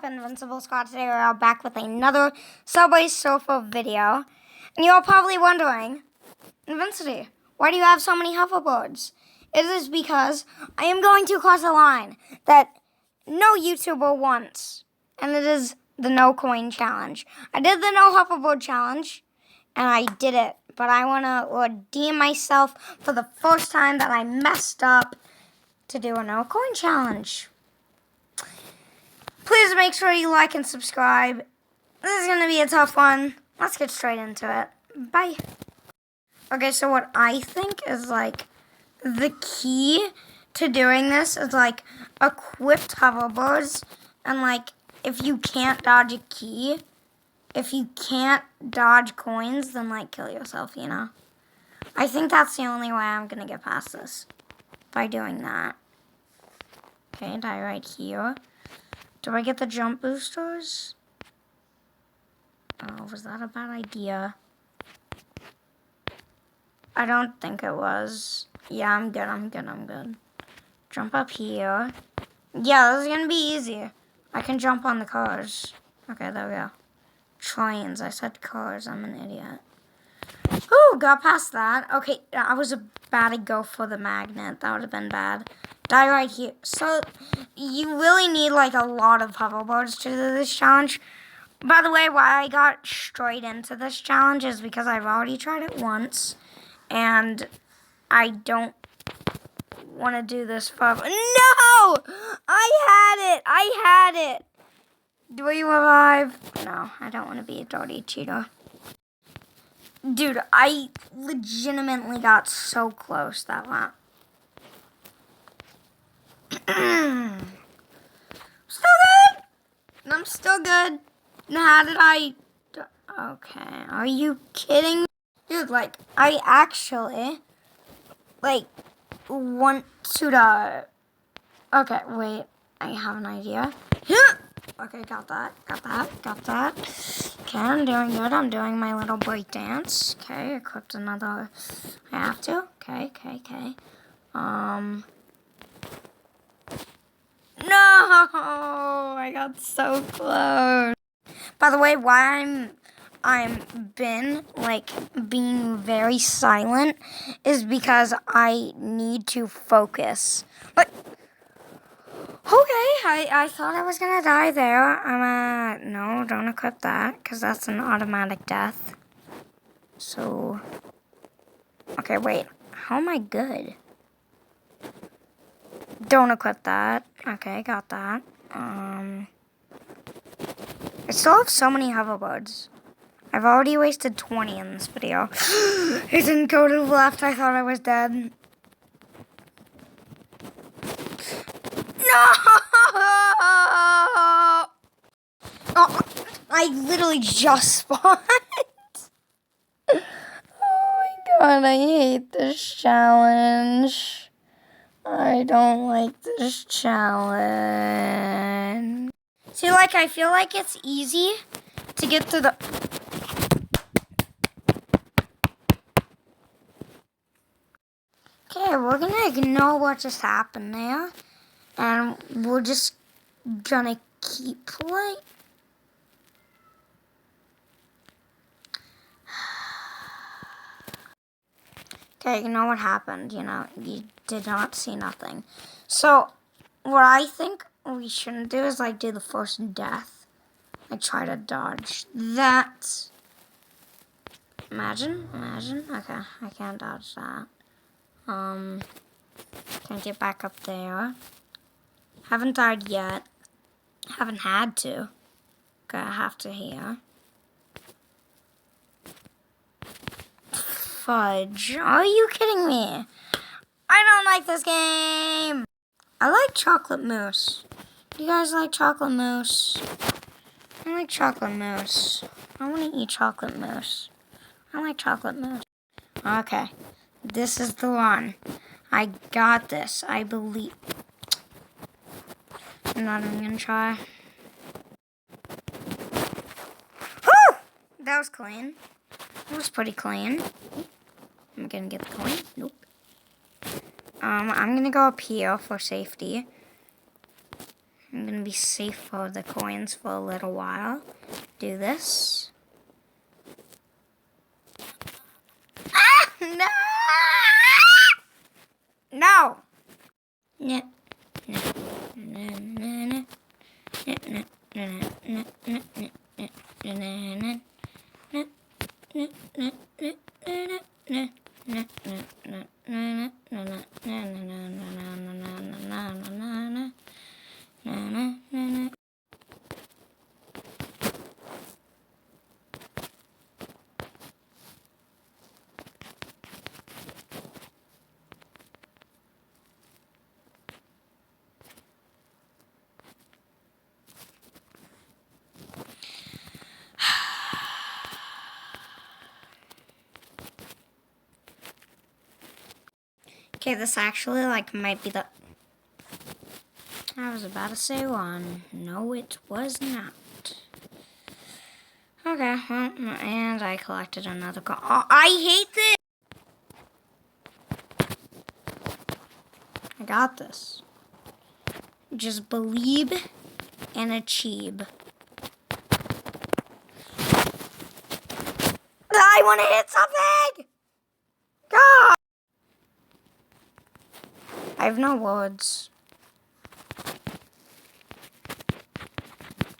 up, Invincible Scott? Today we're back with another Subway Surfer video. And you're probably wondering, Invincity, why do you have so many hoverboards? It is because I am going to cross a line that no YouTuber wants. And it is the no coin challenge. I did the no hoverboard challenge, and I did it. But I want to redeem myself for the first time that I messed up to do a no coin challenge. Please make sure you like and subscribe. This is going to be a tough one. Let's get straight into it. Bye. Okay, so what I think is like the key to doing this is like equipped hoverboards. And like if you can't dodge a key, if you can't dodge coins, then like kill yourself, you know? I think that's the only way I'm going to get past this. By doing that. Okay, die right here. Do I get the jump boosters? Oh, was that a bad idea? I don't think it was. Yeah, I'm good. Jump up here. Yeah, this is gonna be easy. I can jump on the cars. Okay, there we go. Trains. I said cars. I'm an idiot. Ooh, got past that. Okay, I was about to go for the magnet. That would have been bad. Die right here. So, you really need like a lot of hoverboards to do this challenge. By the way, why I got straight into this challenge is because I've already tried it once. And I don't want to do this forever. No! I had it! Do you revive? No, I don't want to be a dirty cheater. Dude, I legitimately got so close that lap. Still good! I'm still good. And how did I... Okay, are you kidding me? Dude, like, I actually, like, want to die. Okay, wait, I have an idea. Okay, got that. Okay, I'm doing good. I'm doing my little break dance. Okay, equipped another. I have to. Okay. No! I got so close. By the way, why I'm been like being very silent is because I need to focus. But okay, I thought I was gonna die there. No, don't equip that because that's an automatic death. So okay, wait, how am I good? Don't equip that. Okay, got that. I still have so many hoverboards. I've already wasted 20 in this video. It didn't go to the left. I thought I was dead. No! Oh, I literally just spawned. Oh my god, I hate this challenge. I don't like this challenge. See, like, I feel like it's easy to get to the... Okay, we're gonna ignore what just happened there. And we're just gonna keep playing. Okay, you know what happened, you know, you did not see nothing. So, what I think we shouldn't do is, like, do the first death. Like, try to dodge that. Imagine. Okay, I can't dodge that. Can't get back up there. Haven't died yet. Haven't had to. Okay, I have to here. Fudge. Are you kidding me? I don't like this game. I like chocolate mousse. Do you guys like chocolate mousse? I like chocolate mousse. I want to eat chocolate mousse. I like chocolate mousse. Okay. This is the one. I got this. I believe. I'm not even gonna try. Whew! That was clean. It was pretty clean. I'm gonna get the coin. Nope. I'm gonna go up here for safety. I'm gonna be safe for the coins for a little while. Do this. Ah! No! No! No. Okay, this actually might be the... I was about to say one. No, it was not. Okay, well, and I collected another coin. Oh, I hate this! I got this. Just believe and achieve. I want to hit something! God! I have no words.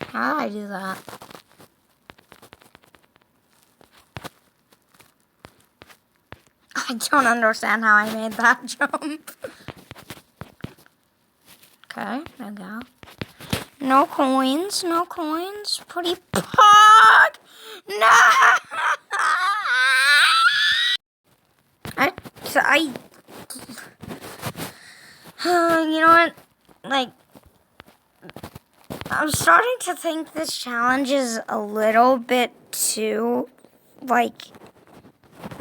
How did I do that? I don't understand how I made that jump. Okay, there we go. No coins, no coins. Pretty pog! No! You know what? I'm starting to think this challenge is a little bit too,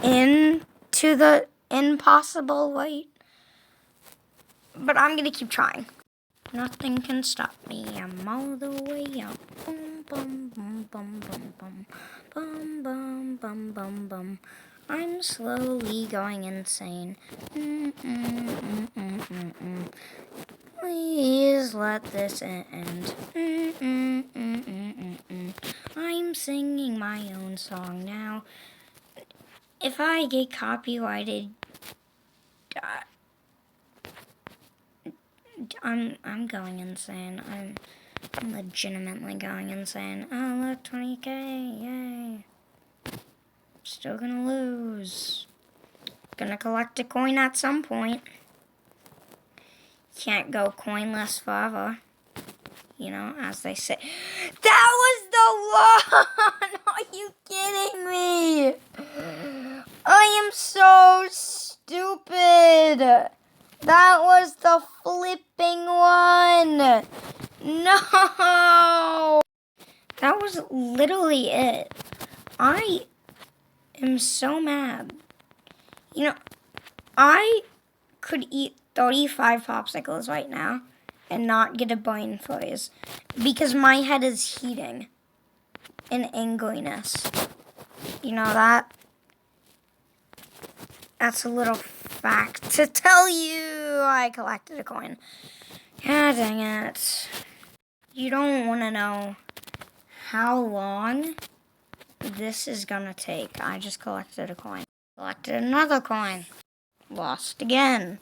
into the impossible light. But I'm gonna keep trying. Nothing can stop me. I'm all the way up. Boom, bum, bum, bum, bum, bum, bum, bum, bum, bum, bum. I'm slowly going insane. Please let this end. I'm singing my own song now. If I get copyrighted, I'm going insane. I'm legitimately going insane. Oh, look, 20K, yay. Still gonna lose. Gonna collect a coin at some point. Can't go coinless forever. You know, as they say. That was the one! Are you kidding me? I am so stupid. That was the flipping one. No. That was literally it. I am so mad. You know, I could eat 35 popsicles right now and not get a brain freeze because my head is heating in angriness. You know that? That's a little fact to tell you. I collected a coin. Ah, dang it. You don't want to know how long this is gonna take. I just collected a coin. Collected another coin. Lost again.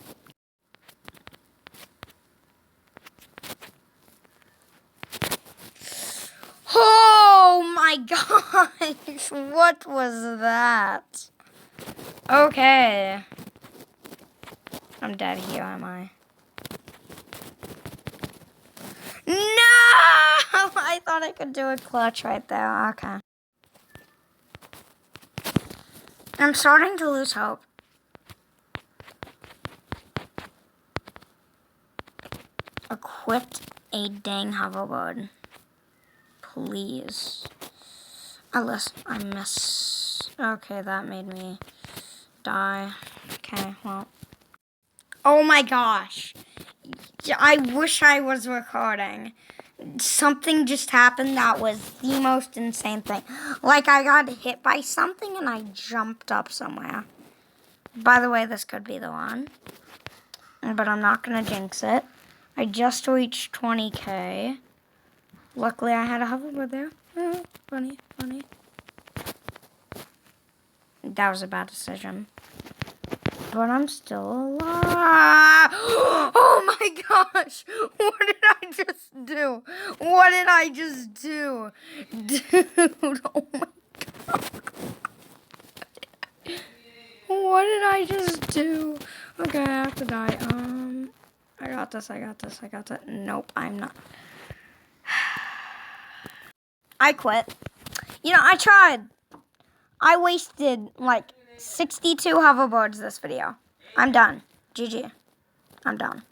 Oh my gosh! What was that? Okay. I'm dead here, am I? No! I thought I could do a clutch right there. Okay. I'm starting to lose hope. Equip a dang hoverboard. Please. Unless I miss. Okay, that made me die. Okay, well. Oh my gosh. I wish I was recording. Something just happened that was the most insane thing. I got hit by something and I jumped up somewhere. By the way, this could be the one. But I'm not going to jinx it. I just reached 20K. Luckily, I had a hoverboard there. Funny. That was a bad decision. But I'm still alive. Oh my gosh. What did I just do? Dude, oh my god. What did I just do? Okay, I have to die. I got this. Nope, I'm not. I quit. You know, I tried. I wasted like 62 hoverboards this video. I'm done. GG. I'm done.